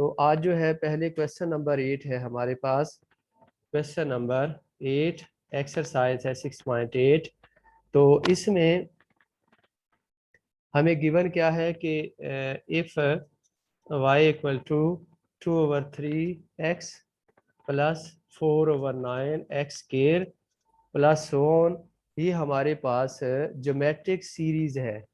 तो आज जो है पहले क्वेश्चन नंबर 8 है हमारे पास। क्वेश्चन नंबर 8 एक्सरसाइज है 6.8। तो इसमें हमें गिवन क्या है कि if y equal to 2/3x plus 4/9x square plus so on, ये हमारे पास ज्योमेट्रिक सीरीज है।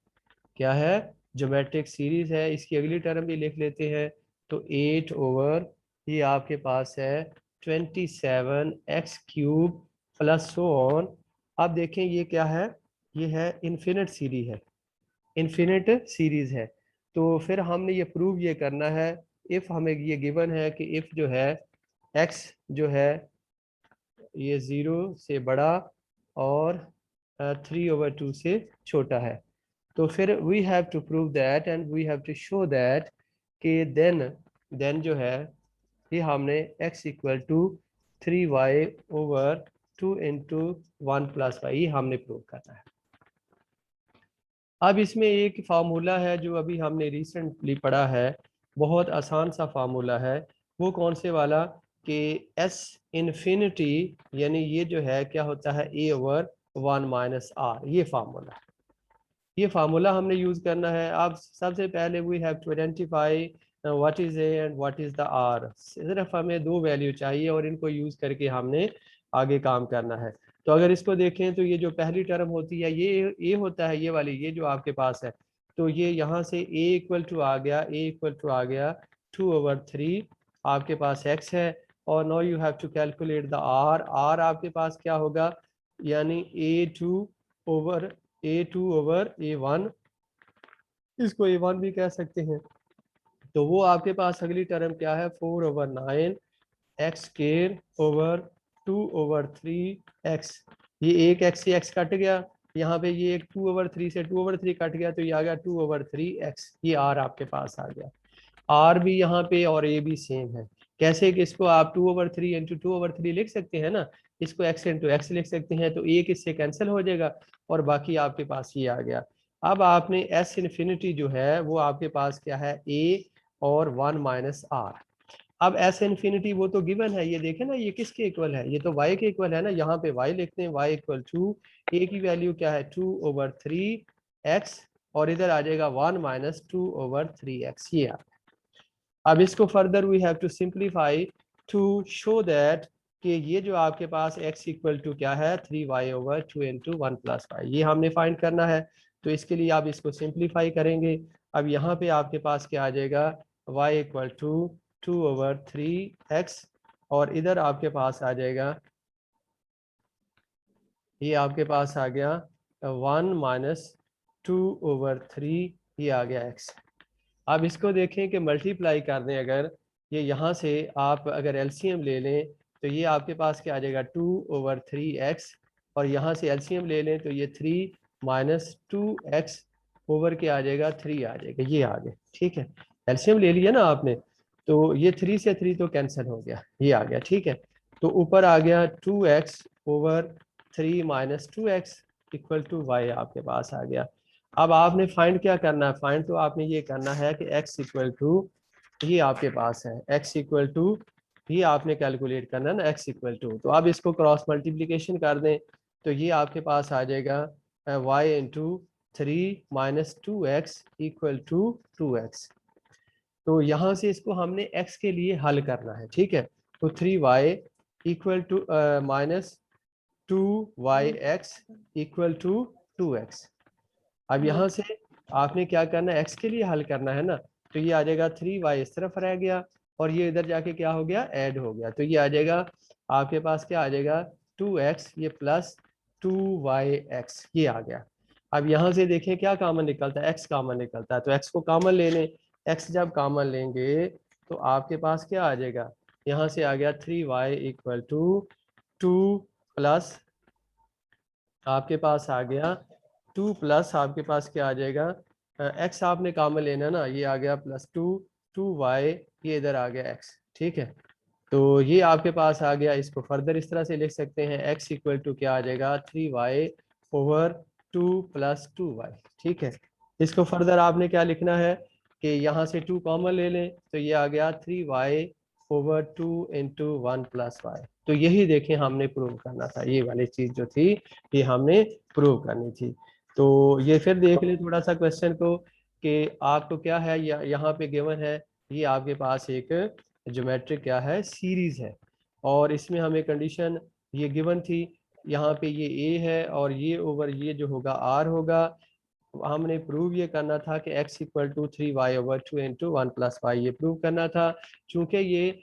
क्या है? ज्योमेट्रिक सीरीज है। इसकी अगली टर्म भी लिख लेते हैं। तो 8 ओवर ये आपके पास है 27x³ प्लस सो ऑन। अब देखें ये क्या है, ये है इन्फिनिट सीरीज है, इन्फिनिट सीरीज है। तो फिर हमने ये प्रूव ये करना है। इफ हमें ये गिवन है कि इफ जो है x जो है ये 0 से बड़ा और 3/2 से छोटा है, तो फिर we have to prove that and we have to show that कि देन जो है ये हमने x equal to 3y/2 into 1+y ये हमने प्रूव करना है। अब इसमें एक फार्मूला है जो अभी हमने रिसेंटली पढ़ा है, बहुत आसान सा फार्मूला है। वो कौन से वाला कि s इन्फिनिटी यानी ये जो है क्या होता है a/1 - r, ये फार्मूला है। ये फार्मूला हमने यूज करना है। अब सबसे पहले we have to identify what is a and what is the r. सिर्फ हमें दो वैल्यू चाहिए और इनको यूज करके हमने आगे काम करना है। तो अगर इसको देखें तो ये जो पहली टर्म होती है ये होता है, ये वाली ये जो आपके पास है। तो ये यहाँ से a इक्वल टू आ गया, a इक्वल टू आ गया 2/3 आपके पास x है। और no you have to calculate the r। r आपके पास क्या होगा, यानी a2/a1, इसको a1 भी कह सकते हैं। तो वो आपके पास अगली टर्म क्या है 4/9x²/2/3x। ये एक x से x कट गया, यहाँ पे ये एक 2/3 से 2/3 कट गया, तो ये आ गया 2/3x। ये r आपके पास आ गया। r भी यहाँ पे और a भी सेम है। कैसे कि इसको आप 2/3 इंटू 2/3 लिख सकते हैं ना, इसको x इंटू x लिख सकते हैं, तो एक इससे कैंसिल हो जाएगा और बाकी आपके पास ये आ गया। अब आपने s इन्फिनिटी जो है वो आपके पास क्या है a और 1 - r। अब s इन्फिनिटी वो तो गिवन है, ये देखें ना ये किसके इक्वल है, ये तो y के इक्वल है ना। यहाँ पे y लिखते हैं, y इक्वल टू a की वैल्यू क्या है 2/3x और इधर आ जाएगा 1 - 2/3x। ये आ। अब इसको further we have to simplify to show that कि ये जो आपके पास x इक्वल टू क्या है 3y/2 इंटू 1+y, ये हमने फाइंड करना है। तो इसके लिए आप इसको सिंप्लीफाई करेंगे। अब यहाँ पे आपके पास क्या आ जाएगा y इक्वल टू 2/3x और इधर आपके पास आ जाएगा, ये आपके पास आ गया 1 - 2/3, ये आ गया x। अब इसको देखें कि मल्टीप्लाई कर दें, अगर ये यहाँ से आप अगर एलसीएम ले लें तो ये आपके पास क्या आ जाएगा 2/3x और यहाँ से एलसीएम ले लें तो ये 3 - 2x ओवर के आ जाएगा 3 आ जाएगा, ये आ गया। ठीक है, एलसीएम ले लिया ना आपने, तो ये 3 से 3 तो कैंसिल हो गया, ये आ गया। ठीक है, तो ऊपर आ गया 2x/3 - 2x equal to y आपके पास आ गया। अब आपने फाइंड क्या करना है, फाइंड तो आपने ये करना है कि x इक्वल टू ये आपके पास है x इक्वल टू ये आपने कैलकुलेट करना है ना x इक्वल टू। तो अब इसको क्रॉस मल्टीप्लिकेशन कर दें तो ये आपके पास आ जाएगा y into 3 - 2x equal to 2x। तो यहाँ से इसको हमने x के लिए हल करना है। ठीक है, तो 3y equal to -2yx equal to 2x। अब यहाँ से आपने क्या करना है, x के लिए हल करना है ना, तो ये आ जाएगा 3y इस तरफ रह गया और ये इधर जाके क्या हो गया ऐड हो गया, तो ये आ जाएगा आपके पास क्या आ जाएगा 2x ये प्लस 2yx ये आ गया। अब यहाँ से देखें क्या कॉमन निकलता है, x कॉमन निकलता है, तो x को कॉमन ले लें। x जब कॉमन लेंगे तो आपके पास क्या आ जाएगा, यहाँ से आ गया 3y इक्वल टू 2 प्लस आपके पास आ गया 2 प्लस आपके पास क्या आ जाएगा x आपने कॉमन लेना ना, ये आ गया +2 ये इधर आ गया x। ठीक है, तो ये आपके पास आ गया। इसको फर्दर इस तरह से लिख सकते हैं x इक्वल टू क्या आ जाएगा 3y/2 + 2y। ठीक है, इसको फर्दर आपने क्या लिखना है कि यहाँ से 2 कॉमन ले लें तो ये आ गया 3y/2 इंटू 1+y। तो यही देखें हमने प्रूव करना था, ये वाली चीज जो थी ये हमने प्रूव करनी थी। तो ये फिर देख लें थोड़ा सा क्वेश्चन को कि आपको क्या है, यहाँ पे गिवन है ये आपके पास एक ज्योमेट्रिक क्या है सीरीज है, और इसमें हमें कंडीशन ये गिवन थी, यहाँ पे ये ए है और ये ओवर ये जो होगा आर होगा। हमने प्रूव ये करना था कि x equal to 3y/2 into 1+y, ये प्रूव करना था। चूंकि ये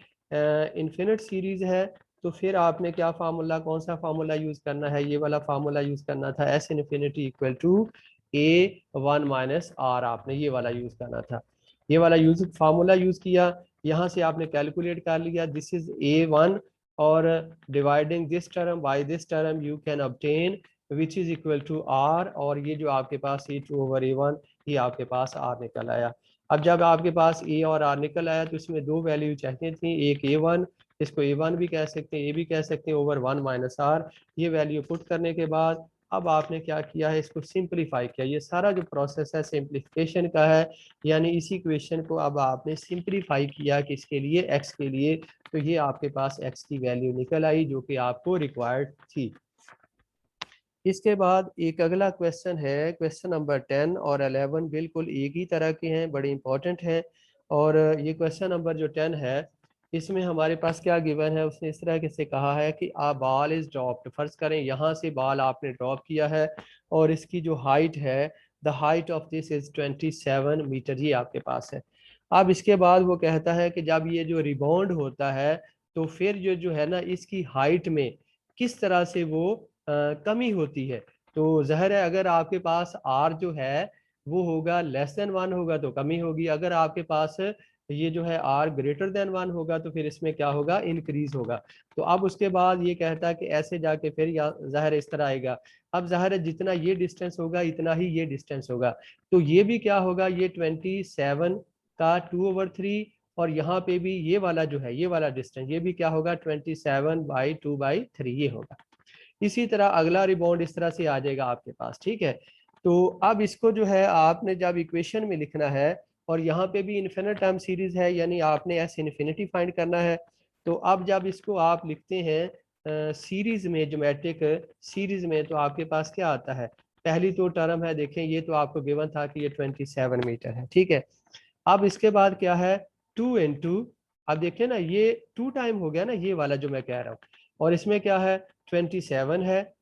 इन्फिनिट सीरीज है तो फिर आपने क्या फार्मूला, कौन सा फार्मूला यूज करना है, ये वाला फार्मूला यूज करना था, s infinity equal to a1 minus r, आपने ये वाला यूज करना था। ये वाला फार्मूला यूज किया, यहाँ से आपने कैलकुलेट कर लिया दिस इज a1, और dividing this term by this term you can obtain which is equal to r, और ये जो आपके पास a2/a1 ये आपके पास r निकल आया। अब जब आपके पास a और r निकल आया तो इसमें दो वैल्यू चाहिए थी, एक a1, इसको a1 भी कह सकते हैं, a भी कह सकते हैं, ओवर 1 माइनस r। ये वैल्यू पुट करने के बाद अब आपने क्या किया है, इसको सिंप्लीफाई किया। ये सारा जो प्रोसेस है सिंप्लीफिकेशन का है, यानी इसी इक्वेशन को अब आपने सिंप्लीफाई किया किसके लिए, x के लिए। तो ये आपके पास x की वैल्यू निकल आई जो कि आपको रिक्वायर्ड थी। इसके बाद एक अगला क्वेश्चन है, क्वेश्चन नंबर 10 और 11 बिल्कुल एक ही तरह के हैं, बड़े इंपॉर्टेंट हैं। और ये क्वेश्चन नंबर जो 10 है इसमें हमारे पास क्या गिवन है, उसने इस तरह के से कहा है कि आ बॉल इज ड्रॉप्ड। फर्ज करें यहाँ से बॉल आपने ड्रॉप किया है और इसकी जो हाइट है, the height of this is 27 metre, ये आपके पास है। अब इसके बाद वो कहता है कि जब ये जो रिबाउंड होता है तो फिर जो है ना इसकी हाइट में किस तरह से वो कमी होती है। तो ज़ाहिर है अगर आपके पास आर जो है वो होगा लेस देन 1 होगा तो कमी होगी, अगर आपके पास ये जो है आर ग्रेटर देन 1 होगा तो फिर इसमें क्या होगा, इंक्रीज होगा। तो अब उसके बाद ये कहता है कि ऐसे जाके फिर ज़ाहिर इस तरह आएगा। अब ज़ाहिर है जितना ये डिस्टेंस होगा इतना ही ये डिस्टेंस होगा, तो ये भी क्या होगा, ये 27 का 2/3, और यहाँ पे भी ये वाला जो है ये वाला डिस्टेंस ये भी क्या होगा 27/2/3 ये होगा। इसी तरह अगला रिबाउंड इस तरह से आ जाएगा आपके पास, ठीक है। तो अब इसको जो है आपने जब इक्वेशन में लिखना है, और यहाँ पे भी इन्फिनिट टर्म सीरीज है यानी आपने एस इन्फिनिटी फाइंड करना है। तो अब जब इसको आप लिखते हैं सीरीज में, ज्योमेट्रिक सीरीज में, तो आपके पास क्या आता है, पहली तो टर्म है, देखें ये तो आपको गिवन था कि ये 27 मीटर है, ठीक है। अब इसके बाद क्या है 2 इंटू, अब देखिए ना ये 2 टाइम हो गया ना ये वाला जो मैं कह रहा हूँ, और इसमें क्या है 27 है,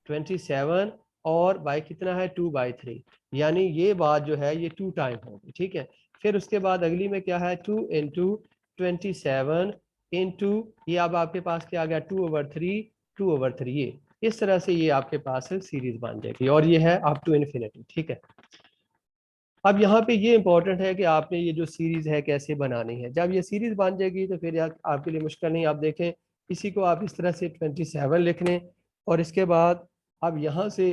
27 और बाई कितना है 2/3, यानी ये बात जो है ये 2 टाइम होगी, ठीक है। फिर उसके बाद अगली में क्या है 2 इंटू 27 इंटू ये अब आपके पास क्या आ गया 2/3, 2/3 ये इस तरह से ये आपके पास सीरीज बन जाएगी, और ये है अप टू इन्फिनिटी, ठीक है। अब यहाँ पे ये इंपॉर्टेंट है कि आपने ये जो सीरीज है कैसे बनानी है। जब ये सीरीज बन जाएगी तो फिर आपके लिए मुश्किल नहीं, आप देखें इसी को आप इस तरह से 27 लिख लें, और इसके बाद अब यहाँ से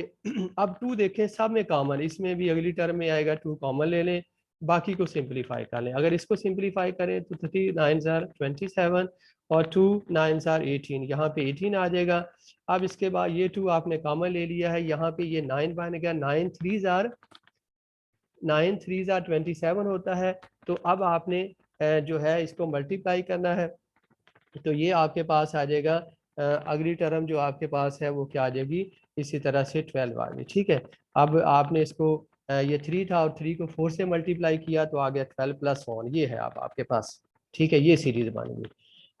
अब 2 देखें सब में कॉमन, इसमें भी अगली टर्म में आएगा 2 कॉमन ले लें, बाकी को सिंप्लीफाई कर लें। अगर इसको सिंप्लीफाई करें तो 3 9 27 और 2 9 18, यहाँ पे 18 आ जाएगा। अब इसके बाद ये 2 आपने कॉमन ले लिया है, यहाँ पे ये 9 बन गया, 9 3 27 होता है। तो अब आपने जो है इसको मल्टीप्लाई करना है, तो ये आपके पास आ जाएगा अगली टर्म जो आपके पास है वो क्या आ जाएगी, इसी तरह से 12 आ गई, ठीक है। अब आपने इसको ये 3 था और 3 को 4 से मल्टीप्लाई किया तो आ गया 12+1, ये है अब आपके पास, ठीक है, ये सीरीज बन गई।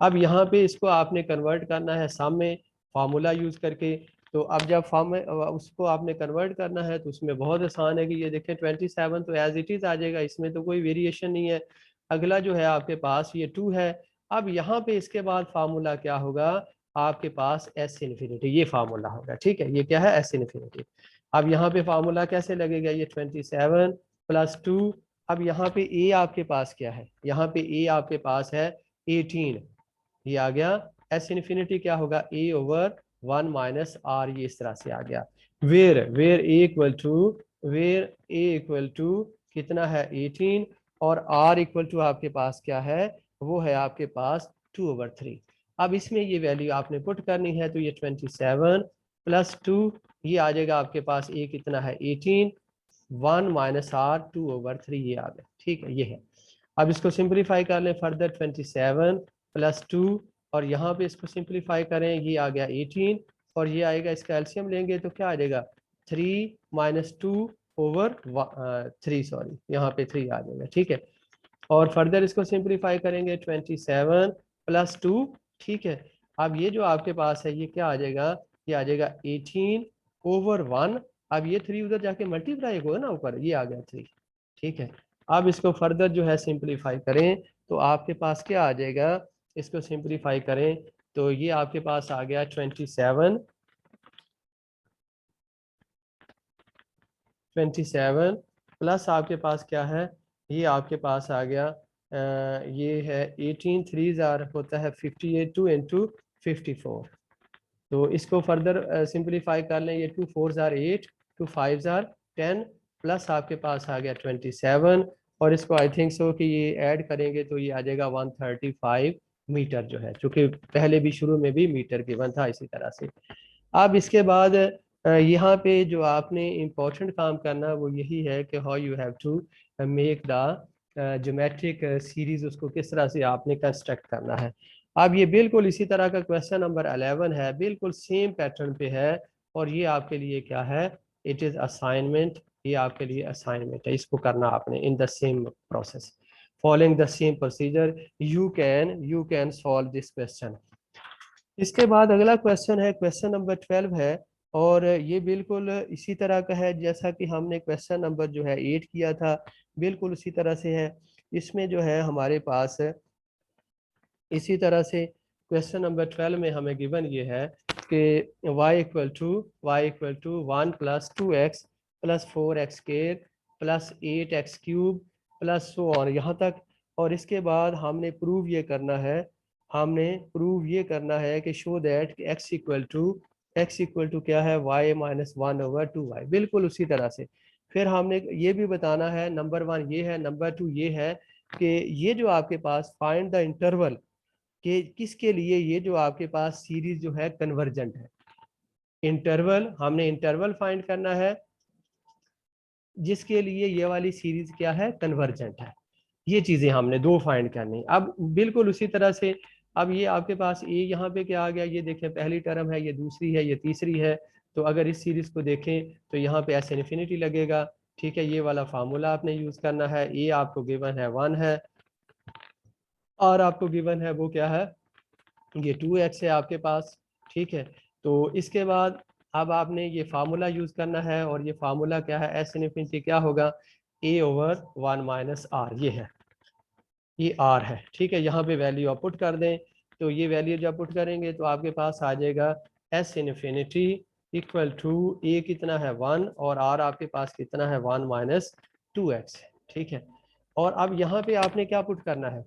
अब यहाँ पे इसको आपने कन्वर्ट करना है सम में फार्मूला यूज करके। तो अब जब फॉर्म में उसको आपने कन्वर्ट करना है तो उसमें बहुत आसान है कि ये देखें 27 तो एज इट इज आ जाएगा, इसमें तो कोई वेरिएशन नहीं है। अगला जो है आपके पास ये 2 है। अब यहाँ पे इसके बाद फार्मूला क्या होगा आपके पास एस इन्फिनिटी, ये फार्मूला होगा, ठीक है, ये क्या है एस इन्फिनिटी। अब यहाँ पे फार्मूला कैसे लगेगा, ये 27 + 2। अब यहाँ पे ए आपके पास क्या है, यहाँ पे ए आपके पास है 18, ये आ गया। एस इन्फिनिटी क्या होगा a/1 माइनस आर, ये इस तरह से आ गया। वेयर ए इक्वल टू कितना है 18, और आर इक्वल टू आपके पास क्या है, वो है आपके पास 2/3। अब इसमें ये वैल्यू आपने पुट करनी है, तो ये 27 + 2 ये आ जाएगा आपके पास, ए कितना है 18, 1 माइनस आर 2/3 ये आ गया। ठीक है, ये है। अब इसको सिंप्लीफाई कर लें फर्दर, 27 प्लस 2 और यहाँ पे इसको सिंप्लीफाई करें, ये आ गया 18 और ये आएगा, इसका एलसीएम लेंगे तो क्या आ जाएगा 3 माइनस 2/3, सॉरी यहाँ पे 3 आ जाएगा। ठीक है, और फर्दर इसको सिंप्लीफाई करेंगे 27 प्लस 2। ठीक है, अब ये जो आपके पास है ये क्या आ जाएगा, ये आ जाएगा 18/1। अब ये 3 उधर जाके मल्टीप्लाई होगा ना ऊपर, ये आ गया 3। ठीक है, अब इसको फर्दर जो है सिंप्लीफाई करें तो आपके पास क्या आ जाएगा, इसको सिंप्लीफाई करें तो ये आपके पास आ गया 27 प्लस आपके पास क्या है, ये आपके पास आ गया ये है 18 3 होता है 58 2 इंटू 54। तो इसको फर्दर सिंप्लीफाई कर लें, ये 2 4 8 2 5 10 प्लस आपके पास आ गया 27 और इसको आई थिंक सो कि ये ऐड करेंगे तो ये आ जाएगा 135 मीटर जो है, चूंकि पहले भी शुरू में भी मीटर गिवन था इसी तरह से। अब इसके बाद यहाँ पे जो आपने इम्पोर्टेंट काम करना वो यही है कि how you have to make the geometric series, उसको किस तरह से आपने कंस्ट्रक्ट करना है। अब ये बिल्कुल इसी तरह का क्वेश्चन नंबर 11 है, बिल्कुल सेम पैटर्न पे है और ये आपके लिए क्या है, इट इज असाइनमेंट, ये आपके लिए असाइनमेंट है, इसको करना आपने in the same process, following the same procedure you can solve this question. इसके बाद अगला क्वेश्चन है, क्वेश्चन नंबर 12 है और ये बिल्कुल इसी तरह का है जैसा कि हमने क्वेश्चन नंबर जो है 8 किया था, बिल्कुल उसी तरह से है। इसमें जो है हमारे पास इसी तरह से क्वेश्चन नंबर 12 में हमें गिवन ये है कि y equal to 1 plus 2x plus 4x² plus 8x³ plus so on यहाँ तक। और इसके बाद हमने प्रूव ये करना है, कि show that x equal to क्या है, y माइनस 1/2y, बिल्कुल उसी तरह से। फिर हमने ये भी बताना है, नंबर 1 ये है, नंबर 2 ये है कि ये जो आपके पास फाइंड द इंटरवल कि किसके लिए ये जो आपके पास सीरीज जो है कन्वर्जेंट है। इंटरवल, हमने इंटरवल फाइंड करना है जिसके लिए ये वाली सीरीज क्या है, कन्वर्जेंट है। ये चीजें हमने दो फाइंड करनी। अब बिल्कुल उसी तरह से अब ये आपके पास ए यहाँ पे क्या आ गया, ये देखें पहली टर्म है, ये दूसरी है, ये तीसरी है। तो अगर इस सीरीज को देखें तो यहाँ पे एस इन्फिनिटी लगेगा। ठीक है, ये वाला फार्मूला आपने यूज करना है। ए आपको गिवन है 1 है, और आपको गिवन है वो क्या है, ये 2x है आपके पास। ठीक है, तो इसके बाद अब आपने ये फार्मूला यूज करना है और ये फार्मूला क्या है, एस इन्फिनिटी क्या होगा, a/1 माइनस आर, ये है, ये आर है। ठीक है, यहाँ पे वैल्यू आप पुट कर दें तो ये वैल्यू जब पुट करेंगे तो आपके पास आ जाएगा एस इन्फिनिटी इक्वल टू ए कितना है 1 और आर आपके पास कितना है 1 माइनस 2x। ठीक है, और अब यहाँ पे आपने क्या पुट करना है,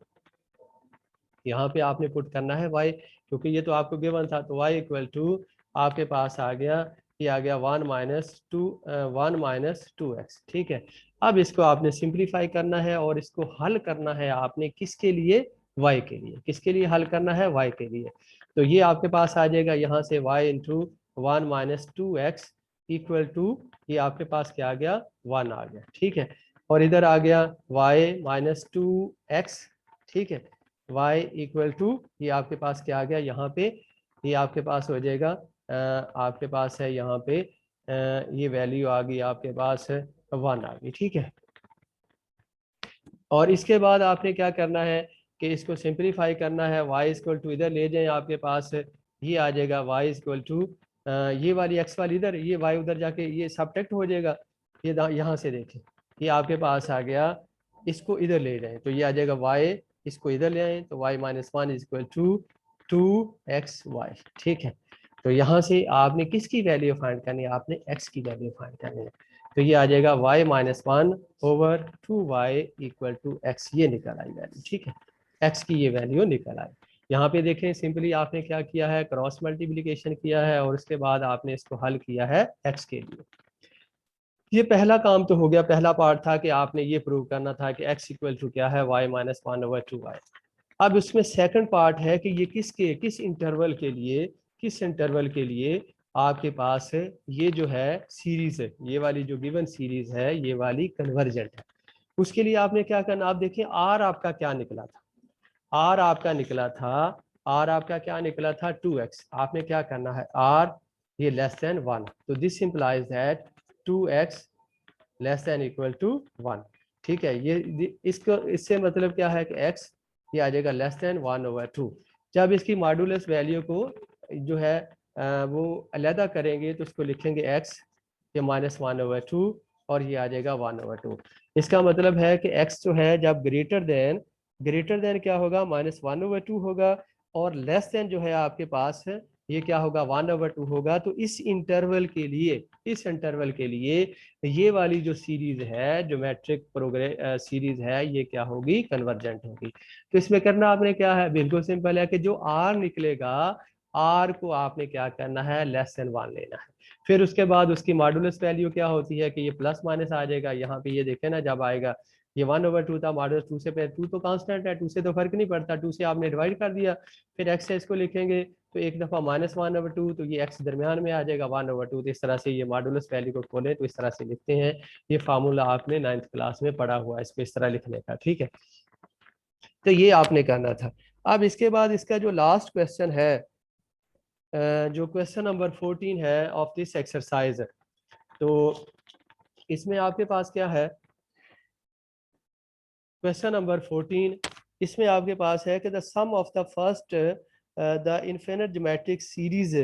यहाँ पे आपने पुट करना है y, क्योंकि ये तो आपको गिवन था। तो y इक्वल टू आपके पास आ गया, ये आ गया 1 माइनस 2x। ठीक है, अब इसको आपने सिंप्लीफाई करना है और इसको हल करना है आपने किसके लिए, y के लिए। किसके लिए हल करना है, y के लिए। तो ये आपके पास आ जाएगा यहाँ से y into 1 minus 2x equal to, ये आपके पास क्या आ गया, 1 आ गया। ठीक है, और इधर आ गया y माइनस 2x। ठीक है, y इक्वल टू, ये आपके पास क्या आ गया यहाँ पे, ये आपके पास हो जाएगा आपके पास है यहाँ पे ये वैल्यू आ गई आपके पास 1 आ गई। ठीक है, और इसके बाद आपने क्या करना है कि इसको सिंप्लीफाई करना है। y इक्वल टू इधर ले जाएं, आपके पास ये आ जाएगा y इक्वल टू ये वाली x वाली इधर, ये y उधर जाके ये सब्ट्रैक्ट हो जाएगा। ये यहाँ से देखें, ये आपके पास आ गया, इसको इधर ले जाएं तो ये आ जाएगा y, इसको इधर ले आए तो y minus 1 equal to 2xy। ठीक है, तो यहाँ से आपने किसकी वैल्यू फाइंड करनी है, आपने x की वैल्यू फाइंड करनी है। तो ये आ जाएगा y minus 1/2y equal to x, ये निकल आई वैल्यू। ठीक है, x की ये वैल्यू निकल आई। यहाँ पे देखें सिंपली आपने क्या किया है, क्रॉस मल्टीप्लिकेशन किया है और उसके बाद आपने इसको हल किया है x के लिए। ये पहला काम तो हो गया, पहला पार्ट था कि आपने ये प्रूव करना था कि x इक्वल टू क्या है, y माइनस 1/2y। अब इसमें सेकंड पार्ट है कि ये किस इंटरवल के लिए आपके पास ये जो है सीरीज है, ये वाली जो गिवन सीरीज है ये वाली कन्वर्जेंट है। उसके लिए आपने क्या करना, आप देखिए आर आपका क्या निकला था, आर आपका निकला था, आर आपका क्या निकला था 2x। आपने क्या करना है, आर ये लेस देन 1, तो this implies that 2x less than equal to 1। ठीक है, ये इसको इससे मतलब क्या है कि x ये आ जाएगा लेस देन 1/2। जब इसकी मॉडुलस वैल्यू को जो है वो अलहदा करेंगे तो उसको लिखेंगे x ये -1/2 और ये आ जाएगा 1/2। इसका मतलब है कि x जो है जब ग्रेटर देन क्या होगा, -1/2 होगा, और लेस देन जो है आपके पास है ये क्या होगा 1/2 होगा। तो इस इंटरवल के लिए ये वाली जो सीरीज है, ज्योमेट्रिक प्रोग्रेस सीरीज है, ये क्या होगी, कन्वर्जेंट होगी। तो इसमें करना आपने क्या है, बिल्कुल सिंपल है कि जो आर निकलेगा, आर को आपने क्या करना है, लेस देन 1 लेना है। फिर उसके बाद उसकी मॉडुलस वैल्यू क्या होती है कि ये प्लस माइनस आ जाएगा। यहाँ पे ये देखे ना, जब आएगा ये 1/2 था, मॉडुलस 2 से, पहले 2 तो कांस्टेंट है, 2 से तो फर्क नहीं पड़ता, 2 से आपने डिवाइड कर दिया, फिर एक्स से इसको लिखेंगे तो एक दफा -1/2, तो ये एक्स दरमियान में आ जाएगा 1/2। तो इस तरह से ये मॉडुलस वैल्यू को खोलें तो इस तरह से लिखते हैं। ये फार्मूला आपने 9th क्लास में पढ़ा हुआ है, इसको इस तरह लिखने का। ठीक है, तो ये आपने करना था। अब इसके बाद इसका जो लास्ट क्वेश्चन है, जो क्वेश्चन नंबर 14 है ऑफ दिस एक्सरसाइज, तो इसमें आपके पास क्या है, क्वेश्चन नंबर 14, इसमें आपके पास है कि the sum of the first the infinite geometric series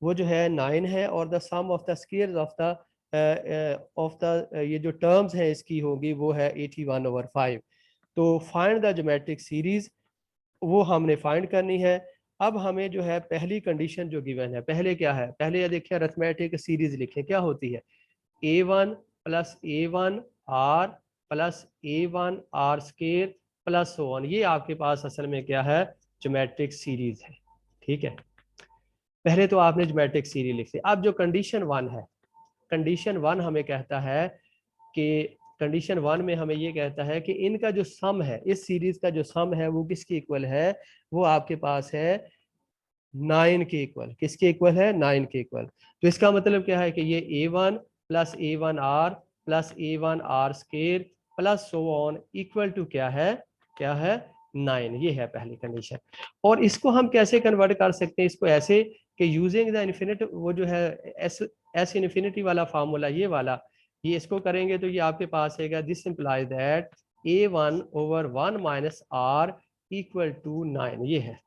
वो जो है 9 है, और the sum of the squares of the ये जो टर्म्स हैं इसकी होगी वो है 81/5। तो फाइंड द ज्योमेट्रिक सीरीज, वो हमने फाइंड करनी है। अब हमें जो है पहली कंडीशन जो गिवन है, पहले क्या है, पहले ये देखिए अरिथमेटिक सीरीज लिखें, क्या होती है, a1 plus a1 r plus a1 r square plus so on. ये आपके पास असल में क्या है, ज्योमेट्रिक सीरीज है। ठीक है, पहले तो आपने ज्योमेट्रिक सीरीज लिख दी। अब जो कंडीशन 1 है, कंडीशन 1 हमें कहता है कि कंडीशन 1 में हमें ये कहता है कि इनका जो सम है, इस सीरीज का जो सम है वो किसके इक्वल है, वो आपके पास है 9 के इक्वल। किसके इक्वल है, 9 के इक्वल। तो इसका मतलब क्या है कि ये a1 plus a1r plus a1 r square plus so on equal to क्या है 9। ये है पहली कंडीशन। और इसको हम कैसे कन्वर्ट कर सकते हैं, इसको ऐसे कि यूजिंग द इन्फिनिट, वो जो है एस इन्फिनिटी वाला फार्मूला, ये वाला, ये इसको करेंगे तो ये आपके पास है this implies that a1/1 minus r equal to 9। ये है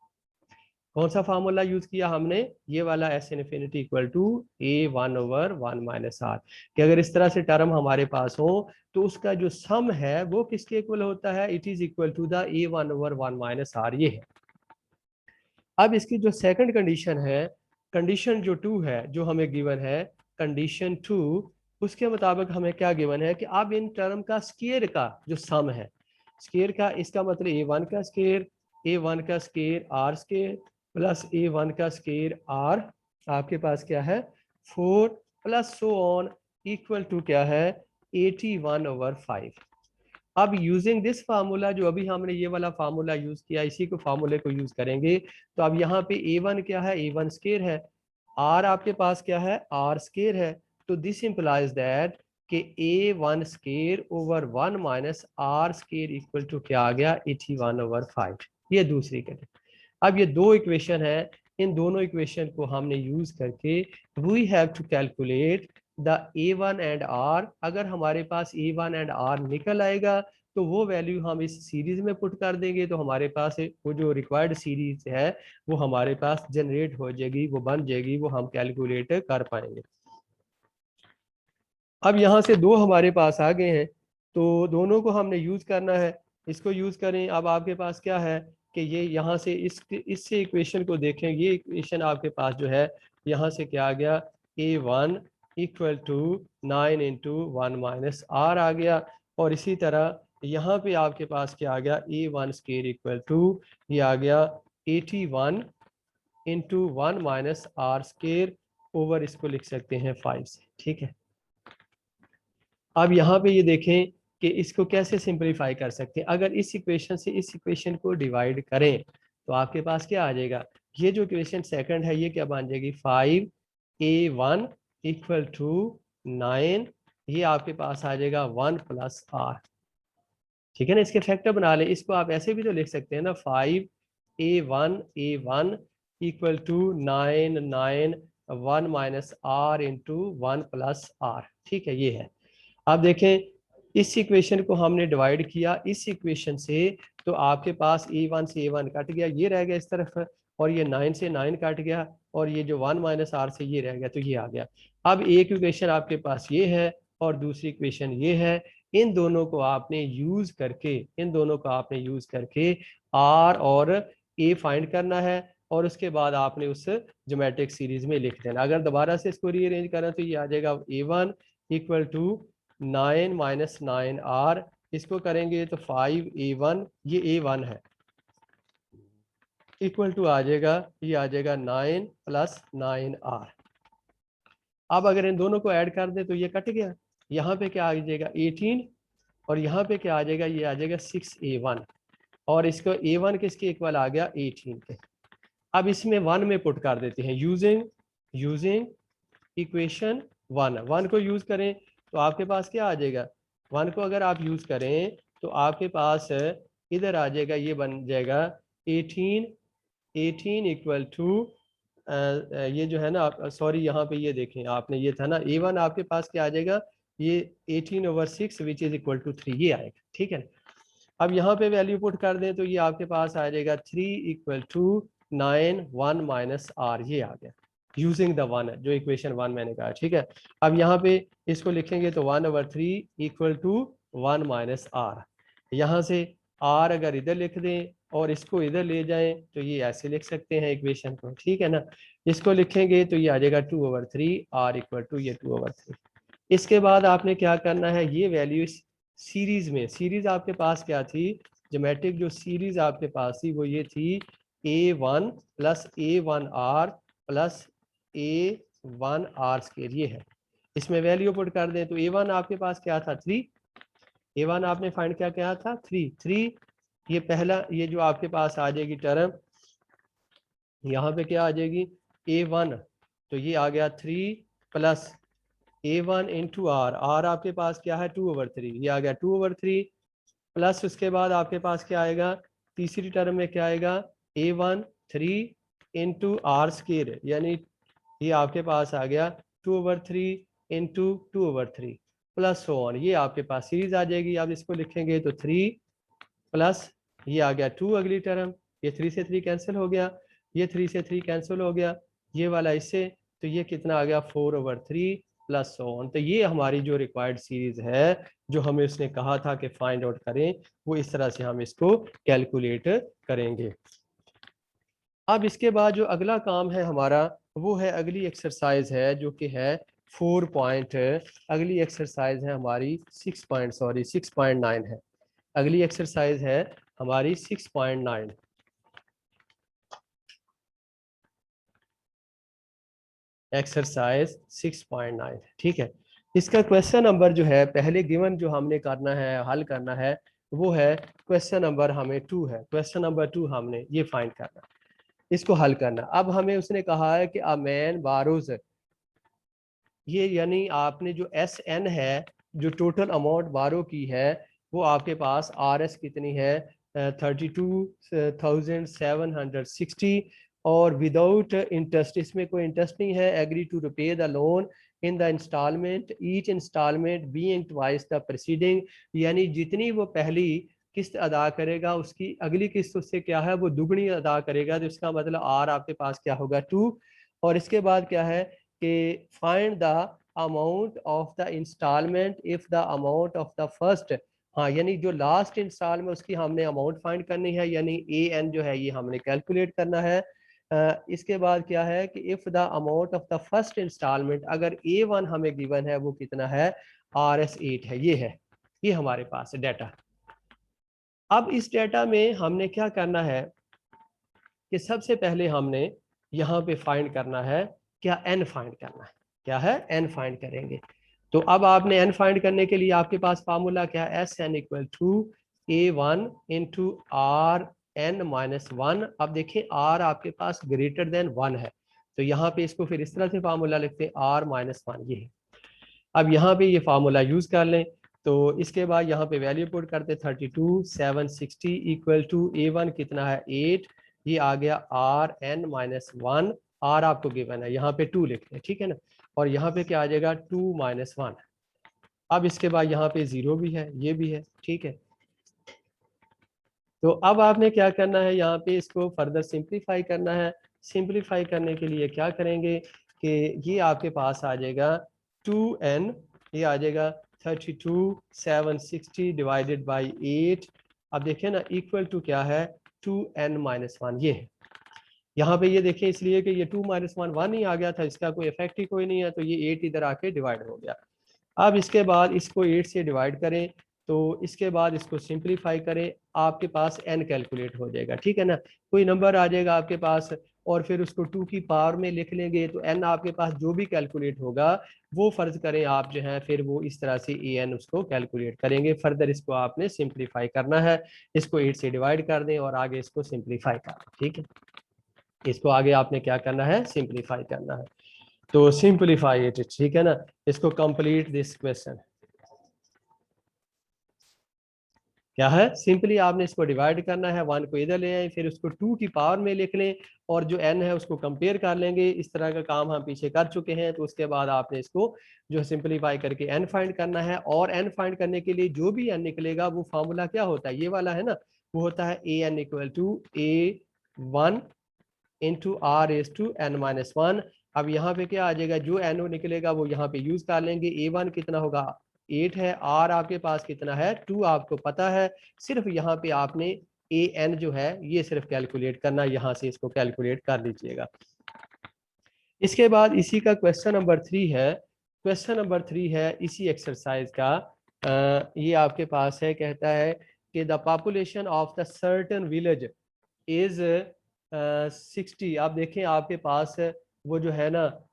कौन सा फार्मूला यूज किया हमने, ये वाला S infinity equal to a1/1 minus r. कि अगर इस तरह से टर्म हमारे पास हो तो उसका जो सम है वो किसके इक्वल होता है, it is equal to the a1/1 minus R. ये है। अब इसकी जो सेकंड कंडीशन है, कंडीशन जो 2 है जो हमें गिवन है, कंडीशन 2, उसके मुताबिक हमें क्या गिवन है कि अब इन टर्म का स्केयर का जो सम है, स्केयर का, इसका मतलब a1 का स्केयर, a1 का square r square plus a1 का स्केयर r, आपके पास क्या है 4 plus so on equal to क्या है 81/5। अब यूजिंग दिस फार्मूला, जो अभी हमने ये वाला फार्मूला यूज किया, इसी को फार्मूले को यूज करेंगे। तो अब यहाँ पे a1 क्या है, a1 स्केयर है, r आपके पास क्या है, r स्केयर है। तो दिस इंप्लाइज दैट कि a1 square over 1 minus r square equal to क्या आ गया 81/5। ये दूसरी कंडीशन। अब ये दो इक्वेशन है, इन दोनों इक्वेशन को हमने यूज करके we have to calculate the a1 and r। अगर हमारे पास a1 एंड r निकल आएगा तो वो वैल्यू हम इस सीरीज में पुट कर देंगे, तो हमारे पास वो जो रिक्वायर्ड सीरीज है वो हमारे पास जनरेट हो जाएगी, वो बन जाएगी, वो हम कैलकुलेट कर पाएंगे। अब यहाँ से दो हमारे पास आ गए हैं, तो दोनों को हमने यूज करना है। इसको यूज करें। अब आपके पास क्या है कि ये यहाँ से इससे इक्वेशन को देखें, ये इक्वेशन आपके पास जो है यहाँ से क्या आ गया a1 equal to 9 into 1 minus r आ गया। और इसी तरह यहाँ पे आपके पास क्या आ गया a1 स्केयर इक्वल टू ये आ गया 81 into 1 minus R square over, इसको लिख सकते हैं 5 से। ठीक है, अब यहाँ पे ये देखें कि इसको कैसे सिंपलीफाई कर सकते हैं। अगर इस इक्वेशन से इस इक्वेशन को डिवाइड करें तो आपके पास क्या आ जाएगा, ये जो इक्वेशन सेकंड है ये क्या बन जाएगी 5 A1 इक्वल टू 9, ये आपके पास आ जाएगा 1 प्लस R। ठीक है ना, इसके फैक्टर बना ले। इसको आप ऐसे भी तो लिख सकते हैं ना, 5A1 equal to 9 1 minus R into 1 plus R। ठीक है, ये है। अब देखें, इस इक्वेशन को हमने डिवाइड किया इस इक्वेशन से, तो आपके पास A1 से A1 कट गया, ये रह गया इस तरफ, और ये 9 से 9 कट गया, और ये जो 1 माइनस R से ये रह गया, तो ये आ गया। अब एक इक्वेशन आपके पास ये है और दूसरी इक्वेशन ये है। इन दोनों को आपने यूज करके R और A फाइंड करना है, और उसके बाद आपने उस ज्योमेट्रिक सीरीज में लिख देना। अगर दोबारा से इसको रीअरेंज करें तो ये आ जाएगा A1 equal to 9 minus 9R, इसको करेंगे तो 5A1, ये A1 है, इक्वल टू आ जाएगा, ये आ जाएगा 9 प्लस 9R। अब अगर इन दोनों को ऐड कर दे तो ये कट गया, यहाँ पे क्या आ जाएगा 18, और यहाँ पे क्या आ जाएगा, ये आ जाएगा 6A1, और इसको A1 किसके इक्वल आ गया 18 के। अब इसमें 1 में पुट कर देते हैं, यूजिंग इक्वेशन 1 को यूज करें तो आपके पास क्या आ जाएगा, 1 को अगर आप यूज करें तो आपके पास इधर आ जाएगा, ये बन जाएगा 18 इक्वल टू, ये जो है ना, सॉरी यहाँ पे ये देखें, आपने ये था ना A1, आपके पास क्या आ जाएगा, ये 18/6 विच इज इक्वल टू 3, ये आएगा। ठीक है, अब यहाँ पे वैल्यू पुट कर दें तो ये आपके पास आ जाएगा 3 इक्वल टू 9 1 माइनस R, ये आ गया यूजिंग द 1, जो इक्वेशन 1 मैंने कहा। ठीक है, अब यहाँ पे इसको लिखेंगे तो 1/3 इक्वल टू 1 माइनस R। यहाँ से R अगर इधर लिख दें और इसको इधर ले जाएं तो ये ऐसे लिख सकते हैं इक्वेशन को। ठीक है ना, इसको लिखेंगे तो ये आ जाएगा 2/3 R इक्वल टू ये 2/3। इसके बाद आपने क्या करना है, ये वैल्यू सीरीज में, सीरीज आपके पास क्या थी, ज्योमेट्रिक जो सीरीज आपके पास थी वो ये थी A1 plus A1R plus A1R square, ये है। इसमें वैल्यू पुट कर दें तो A1 आपके पास क्या था 3, A1 आपने फाइंड क्या था 3, ये पहला, ये जो आपके पास आ जाएगी टर्म, यहाँ पे क्या आ जाएगी A1, तो ये आ गया 3 प्लस A1 इंटू R आपके पास क्या है 2/3, ये आ गया 2/3, प्लस उसके बाद आपके पास क्या आएगा, तीसरी टर्म में क्या आएगा A1 3 इंटू R स्क्वायर, यानी ये आपके पास आ गया 2/3 इंटू 2/3 प्लस सो ऑन, ये आपके पास सीरीज आ जाएगी। आप इसको लिखेंगे तो 3 प्लस ये आ गया 2, अगली टर्म, ये 3 से 3 कैंसिल हो गया, ये 3 से 3 कैंसिल हो गया, ये वाला इससे, तो ये कितना आ गया 4/3 प्लस सो ऑन। तो ये हमारी जो रिक्वायर्ड सीरीज है, जो हमें उसने कहा था कि फाइंड आउट करें, वो इस तरह से हम इसको कैलकुलेट करेंगे। अब इसके बाद जो अगला काम है हमारा, वो है अगली एक्सरसाइज है, जो कि है 4 पॉइंट, अगली एक्सरसाइज है हमारी 6.9 है। अगली एक्सरसाइज है हमारी 6.9। एक्सरसाइज 6.9, ठीक है। इसका क्वेश्चन नंबर जो है, पहले गिवन जो हमने करना है, हल करना है, वो है क्वेश्चन नंबर हमें 2 है। क्वेश्चन नंबर 2 हमने ये फाइंड करना, इसको हल करना। अब हमें उसने कहा है कि अ मैन बारोज, ये यानी आपने जो SN है, जो टोटल अमाउंट बारो की है, वो आपके पास RS कितनी है 32,760, और विदाउट इंटरेस्ट, इसमें कोई इंटरेस्ट नहीं है। Agree to repay the loan in the instalment, each instalment being twice the preceding, यानी जितनी वो पहली किस्त अदा करेगा, उसकी अगली किस्त उससे क्या है, वो दुगनी अदा करेगा। तो इसका मतलब R आपके पास क्या होगा 2, और इसके बाद क्या है कि find the amount of the instalment if the amount of the first, हाँ यानी जो लास्ट इंस्टॉल में उसकी हमने अमाउंट फाइंड करनी है, यानी AN जो है ये हमने कैलकुलेट करना है। इसके बाद क्या है कि if the amount of the first instalment, अगर A1 हमें गिवन है वो कितना है RS 8 है, ये है, ये हमारे पास डाटा। अब इस डाटा में हमने क्या करना है कि सबसे पहले हमने यहाँ पे फाइंड करना है, क्या N फाइंड करना है, क्या है N फाइंड करेंगे। तो अब आपने N फाइंड करने के लिए आपके पास फार्मूला क्या है, SN equal to A1 into RN-1। अब देखें R आपके पास ग्रेटर देन 1 है, तो यहाँ पे इसको फिर इस तरह से फार्मूला लिखते हैं R-1 ये है। अब यहाँ पे ये फार्मूला यूज कर लें तो इसके बाद यहाँ पे वैल्यू पुट करते 32,760 इक्वल टू A1 कितना है 8, ये आ गया Rn-1, R आपको गिवन है, यहाँ पे 2 लिखते हैं, ठीक है ना, और यहाँ पे क्या आ जाएगा 2-1। अब इसके बाद यहाँ पे 0 भी है, ये भी है, ठीक है। तो अब आपने क्या करना है, यहाँ पे इसको फर्दर सिंप्लीफाई करना है। सिंप्लीफाई करने के लिए क्या करेंगे कि ये आपके पास आ जाएगा 2n, ये आ जाएगा 32,760 डिवाइडेड बाई 8। अब देखिए ना इक्वल टू क्या है 2n-1, ये है। यहाँ पे ये देखिए इसलिए कि ये 2-1 1 ही आ गया था, इसका कोई इफेक्ट ही कोई नहीं है, तो ये 8 इधर आके डिवाइड हो गया। अब इसके बाद इसको 8 से डिवाइड करें, तो इसके बाद इसको सिंप्लीफाई करें, आपके पास n कैलकुलेट हो जाएगा, ठीक है ना, कोई नंबर आ जाएगा आपके पास और फिर उसको 2 की पावर में लिख लेंगे, तो n आपके पास जो भी कैलकुलेट होगा वो फर्ज करें आप जो है फिर वो इस तरह से an उसको कैलकुलेट करेंगे। फर्दर इसको आपने सिंप्लीफाई करना है, इसको 8 से डिवाइड कर दें और आगे इसको सिंप्लीफाई कर दें, ठीक है। इसको आगे आपने क्या करना है, सिंप्लीफाई करना है। तो सिंप्लीफाई इट, ठीक है ना, इसको कंप्लीट दिस क्वेश्चन। क्या है, सिंपली आपने इसको डिवाइड करना है, 1 को इधर ले आए, फिर उसको 2 की पावर में लिख लें और जो n है उसको कंपेयर कर लेंगे। इस तरह का काम हम पीछे कर चुके हैं। तो उसके बाद आपने इसको जो सिंपलीफाई करके n फाइंड करना है, और n फाइंड करने के लिए जो भी n निकलेगा वो फार्मूला क्या होता है, ये वाला है ना, वो होता है an equal to A1 into R⁻n-1। अब यहाँ पे क्या आ जाएगा, जो NO निकलेगा वो यहाँ पे यूज कर लेंगे। A1 कितना होगा 8 है, R आपके पास कितना है 2 आपको पता है, सिर्फ यहाँ पे आपने AN जो है ये सिर्फ कैलकुलेट करना, यहाँ से इसको कैलकुलेट कर लीजिएगा। इसके बाद इसी का क्वेश्चन नंबर 3 है। क्वेश्चन नंबर 3 है इसी एक्सरसाइज का, ये आपके पास है, कहता है कि the population of the certain village is 60। आप देखें आपके पास वो जो है ना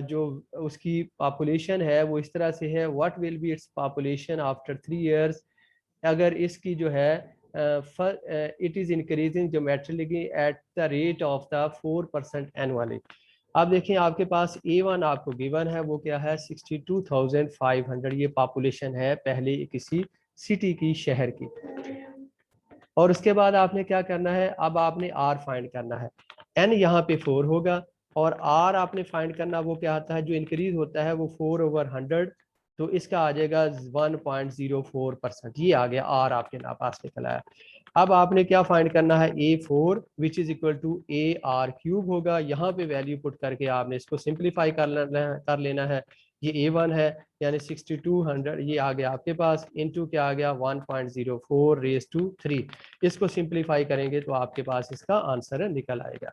जो उसकी पॉपुलेशन है वो इस तरह से है, what will be its population after 3 years. अगर इसकी जो है it is increasing geometrically at the rate of the 4% annually. आप देखें आपके पास A1 आपको गिवन है, वो क्या है 62,500, ये पॉपुलेशन है पहले किसी सिटी की, शहर की। और उसके बाद आपने क्या करना है, अब आपने R फाइंड करना है। n यहाँ पे 4 होगा और R आपने फाइंड करना, वो क्या आता है जो इंक्रीज होता है वो 4/100, तो इसका आ जाएगा 1.04%, ये आ गया R आपके पास निकला है। अब आपने क्या फाइंड करना है, A4 which is equal to AR³ होगा। यहाँ पे वैल्यू पुट करके आपने इसको सिंप्लीफाई कर लेना है। ये A1 है यानी 6200, ये आ गया आपके पास, इनटू क्या आ गया 1.04⁻3। इसको सिंप्लीफाई करेंगे तो आपके पास इसका आंसर निकल आएगा।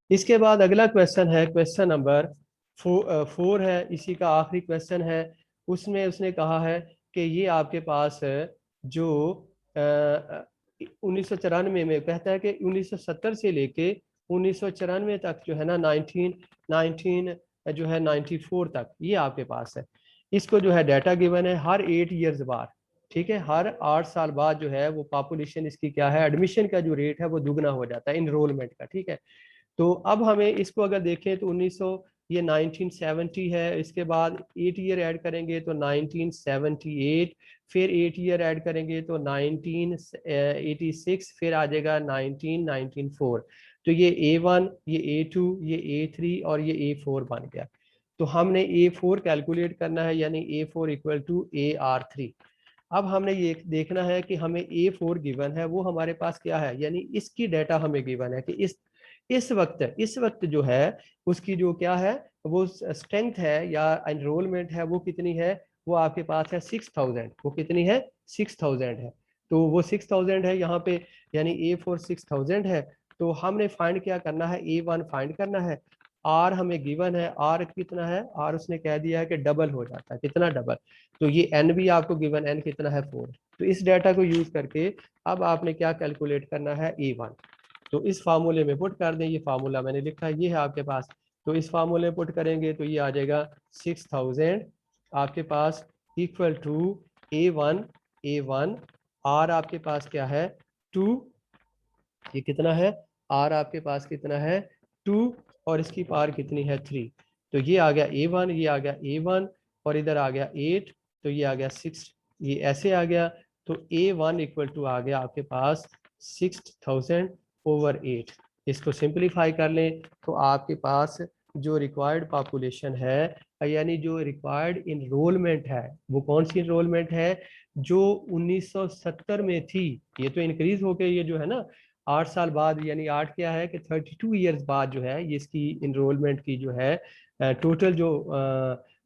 इसके बाद अगला क्वेश्चन है, क्वेश्चन नंबर 4 है, इसी का आखिरी क्वेश्चन है। उसमें उसने कहा है कि ये आपके पास जो 1994 में कहता है कि 1970 से लेके 1994 तक जो है ना 19 जो है 94 तक, ये आपके पास है। इसको जो है डाटा गिवन है हर 8 ईयर्स बाद, ठीक है, हर 8 साल बाद जो है वो पॉपुलेशन इसकी क्या है, एडमिशन का जो रेट है वो दुगना हो जाता है इनरोलमेंट का, ठीक है। तो अब हमें इसको अगर देखें तो 1900 ये 1970 है, इसके बाद 8 ईयर ऐड करेंगे तो 1978, फिर 8 ईयर ऐड करेंगे तो 1986, फिर आ जाएगा 1994। तो ये A1, ये A2, ये A3 और ये A4 बन गया। तो हमने A4 कैलकुलेट करना है, यानी A4 इक्वल टू AR3। अब हमने ये देखना है कि हमें A4 गिवन है, वो हमारे पास क्या है, यानी इसकी डाटा हमें गिवन है कि इस वक्त जो है उसकी जो क्या है वो स्ट्रेंथ है या एनरोलमेंट है वो कितनी है, वो आपके पास है 6000। वो कितनी है 6000 है। तो वो 6000 है यहाँ पे, यानी A4 6000 है। तो हमने फाइंड क्या करना है, A1 फाइंड करना है। R हमें गिवन है, R कितना है, R उसने कह दिया है कि डबल हो जाता है, कितना डबल, तो ये N भी आपको गिवन, N कितना है 4। तो इस डाटा को यूज करके अब आपने क्या कैलकुलेट करना है A1। तो इस फार्मूले में पुट कर दें, ये फार्मूला मैंने लिखा है, ये है आपके पास। तो इस फार्मूले में पुट करेंगे तो ये आ जाएगा 6000 आपके पास इक्वल टू A1 R आपके पास क्या है 2, ये कितना है R आपके पास कितना है 2, और इसकी पावर कितनी है 3। तो ये आ गया A1, ये आ गया A1 और इधर आ गया 8, तो ये आ गया 6, ये ऐसे आ गया। तो A1 इक्वल टू आ गया आपके पास 6000/8। इसको सिंप्लीफाई कर लें तो आपके पास जो रिक्वायर्ड पॉपुलेशन है, यानी जो रिक्वायर्ड इनरोलमेंट है, वो कौन सी इनरोलमेंट है, जो 1970 में थी। ये तो इंक्रीज हो गई, ये जो है ना 8 साल बाद, यानी 8 क्या है कि 32 ईयर्स बाद जो है ये इसकी इनरोलमेंट की जो है टोटल जो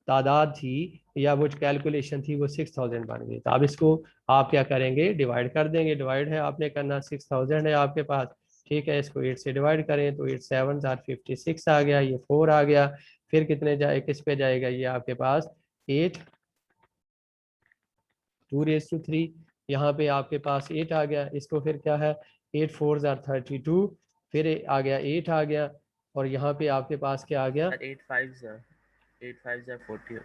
तादाद थी या वो कैलकुलेशन थी वो 6000 बन गई। तो अब इसको आप क्या करेंगे, डिवाइड कर देंगे। डिवाइड है आपने करना, 6000 है आपके पास, ठीक है। इसको 8 से डिवाइड करें तो 8 7 56 आ गया, ये 4 आ गया। फिर कितने जाए, किस पे जाएगा, ये आपके पास 8 2^3, यहाँ पे आपके पास 8 आ गया। इसको फिर क्या है, 8 4 32, फिर आ गया 8 आ गया, और यहाँ पे आपके पास क्या आ गया, 8 5 40।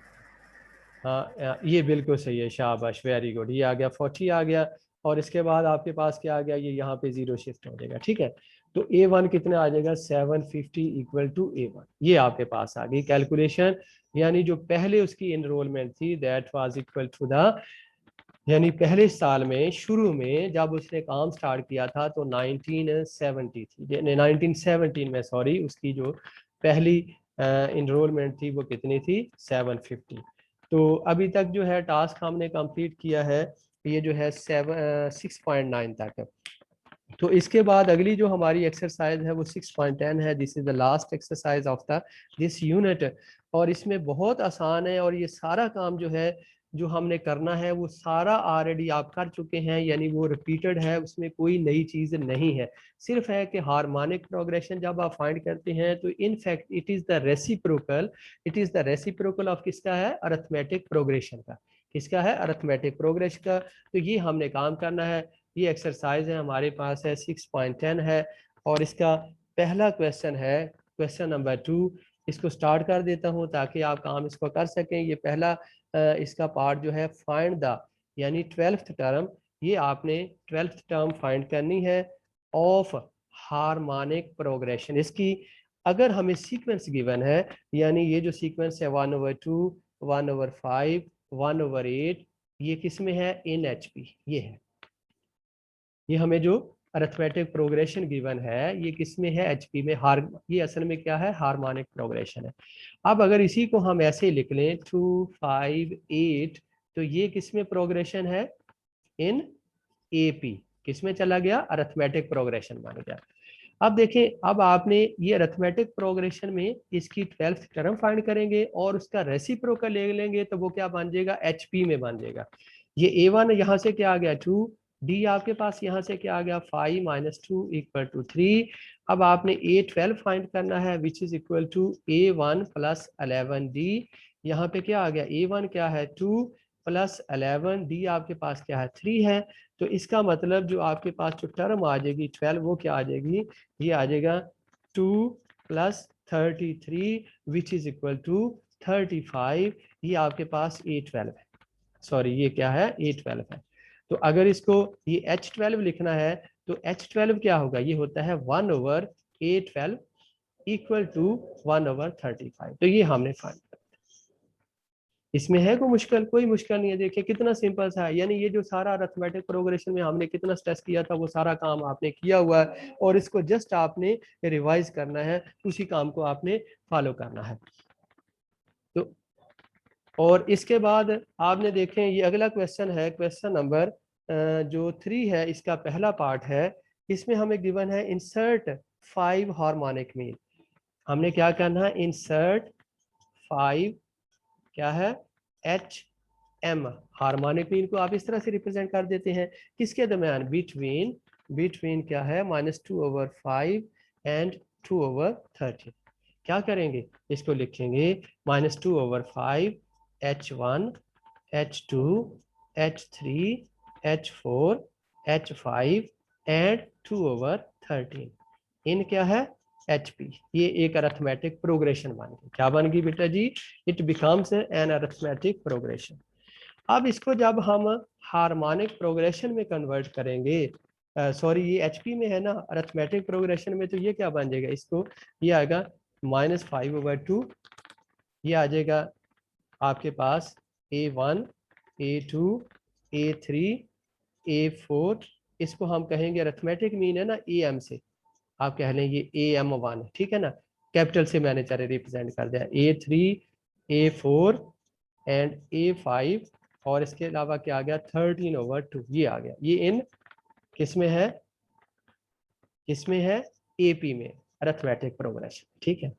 हाँ ये बिल्कुल सही है, शाबाश, वेरी गुड, ये आ गया 40 आ गया। और इसके बाद आपके पास क्या आ गया, ये यहाँ पे 0 शिफ्ट हो जाएगा, ठीक है। तो A1 कितना आ जाएगा, 750 इक्वल टू A1, ये आपके पास आ गई कैलकुलेशन। यानी जो पहले उसकी एनरोलमेंट थी that was equal to the, यानी पहले साल में शुरू में जब उसने काम स्टार्ट किया था तो 1970 थी, 1917 में सॉरी, उसकी जो पहली इनरोलमेंट थी वो कितनी थी, 750। तो अभी तक जो है टास्क हमने कंप्लीट किया है, ये जो है 6.9 तक है। तो इसके बाद अगली जो हमारी एक्सरसाइज है वो 6.10 है। This is the last exercise of the this unit, और इसमें बहुत आसान है, और ये सारा काम जो है जो हमने करना है वो सारा ऑलरेडी आप कर चुके हैं, यानी वो रिपीटेड है, उसमें कोई नई चीज़ नहीं है। सिर्फ है कि हार्मोनिक प्रोग्रेशन जब आप फाइंड करते हैं तो in fact it is the reciprocal, it is the reciprocal of किसका है, अरिथमेटिक प्रोग्रेशन का। किसका है, अरिथमेटिक प्रोग्रेशन का। तो ये हमने काम करना है। ये एक्सरसाइज है हमारे पास है 6.10 है, और इसका पहला क्वेश्चन है क्वेश्चन नंबर 2। इसको स्टार्ट कर देता हूँ ताकि आप काम इसको कर सकें। ये पहला इसका पार्ट जो है फाइंड द, यानी 12th टर्म, ये आपने 12th टर्म फाइंड करनी है ऑफ हार्मोनिक प्रोग्रेशन। इसकी अगर हमें सीक्वेंस गिवन है, यानी ये जो सीक्वेंस है 1/2 1/5 1/8, ये किस में है, इन HP, ये है। ये हमें जो अरिथमेटिक प्रोग्रेशन गिवन है ये किस में है, HP में। ये असल में क्या है, हार्मोनिक प्रोग्रेशन है। अब अगर इसी को हम ऐसे लिख लें 2 5 8, तो ये किस में प्रोग्रेशन है, इन AP, किस में चला गया, अरिथमेटिक प्रोग्रेशन बन गया। अब देखें, अब आपने ये अरिथमेटिक प्रोग्रेशन में इसकी 12th टर्म फाइंड करेंगे और उसका रेसिप्रोकल ले लेंगे, तो वो क्या बन जाएगा, HP में बन जाएगा। ये A1 यहाँ से क्या आ गया 2, D आपके पास यहाँ से क्या आ गया 5 - 2 = 3। अब आपने A12 फाइंड करना है विच is equal to A1 + 11D। यहाँ पे क्या आ गया, A1 क्या है 2 + 11, D आपके पास क्या है 3 है। तो इसका मतलब जो आपके पास जो टर्म आ जाएगी 12, वो क्या आ जाएगी, ये आ जाएगा 2 + 33 विच इज इक्वल टू 35। ये आपके पास A12 है, सॉरी ये क्या है, A12 है। तो अगर इसको ये H12 लिखना है तो H12 क्या होगा, ये होता है 1/A12 इक्वल टू 1/35। तो ये हमने फाइंड, इसमें है कोई मुश्किल, कोई मुश्किल नहीं है। देखिए कितना सिंपल सा है, यानी ये जो सारा अरिथमेटिक प्रोग्रेशन में हमने कितना स्ट्रेस किया था वो सारा काम आपने किया हुआ है, और इसको जस्ट आपने रिवाइज करना है, उसी काम को आपने फॉलो करना है। तो और इसके बाद आपने देखें ये अगला क्वेश्चन है, क्वेश्चन नंबर जो 3 है, इसका पहला पार्ट है। इसमें हमें गिवन है इंसर्ट 5 हार्मोनिक मीन। हमने क्या करना है, इंसर्ट 5 क्या है, HM। हार्मोनिक मीन को आप इस तरह से रिप्रेजेंट कर देते हैं, किसके दरमियान, बिटवीन, बिटवीन क्या है, -2/5 एंड 2/13। क्या करेंगे, इसको लिखेंगे -2/5 H1 H2 H3 H4 H5 and 2/13 इन क्या है, HP। ये एक अरिथमेटिक प्रोग्रेशन बन गई, क्या बन गई बेटा जी, it becomes an arithmetic progression. अब इसको जब हम हार्मोनिक प्रोग्रेशन में कन्वर्ट करेंगे, सॉरी ये HP में है ना, अरिथमेटिक प्रोग्रेशन में, तो ये क्या बन जाएगा, इसको ये आएगा -5/2, ये आ जाएगा आपके पास A1, A2, A3, A4, इसको हम कहेंगे अरिथमेटिक मीन है ना AM से, आप कह लें ये AM1 है, ठीक है ना, कैपिटल से मैंने चाहे रिप्रेजेंट कर दिया, A3, A4 एंड A5, और इसके अलावा क्या आ गया 13/2, ये आ गया, ये इन किसमें है, किसमें है, AP में, अरिथमेटिक प्रोग्रेशन, ठीक है।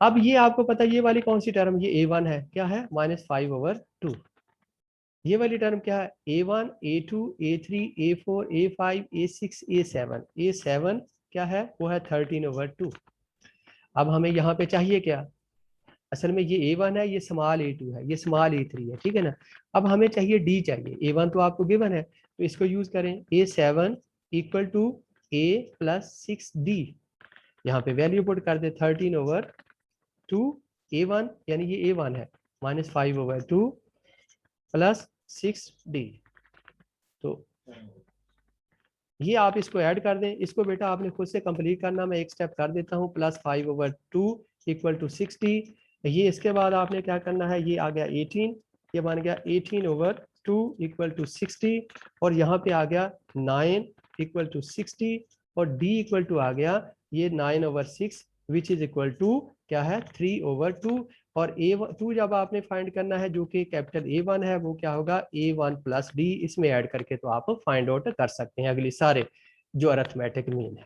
अब ये आपको पता है ये वाली कौन सी टर्म, ये A1 है, क्या है -5/2, ये वाली टर्म क्या है A1, A2, A3, A4, A5, A6, A7, A7 क्या है, वो है 13/2। अब हमें यहाँ पे चाहिए क्या, असल में ये A1 है, ये स्मॉल A2 है, ये स्मॉल A3 है, ठीक है ना। अब हमें चाहिए D चाहिए, A1 तो आपको गिवन है, तो इसको यूज करें, A7 equal to A + 6D, यहाँ पे वैल्यू पुट कर दे 13/2 A1, यानी ये A1 है, -5/2 + 6D, तो ये आप इसको ऐड कर दें, इसको बेटा आपने खुद से कंप्लीट करना, मैं एक स्टेप कर देता हूँ, +5/2 = 60, ये इसके बाद आपने क्या करना है, ये आ गया 18, ये बन गया 18/2 = 60, और यहाँ पे आ गया 9 = 60, और D = आ गया ये 9/6 विच इज इक्वल टू क्या है 3/2, और A2 जब आपने फाइंड करना है जो कि कैपिटल A1 है, वो क्या होगा A1 + D, इसमें ऐड करके तो आप फाइंड आउट कर सकते हैं अगली सारे जो अरिथमेटिक मीन है।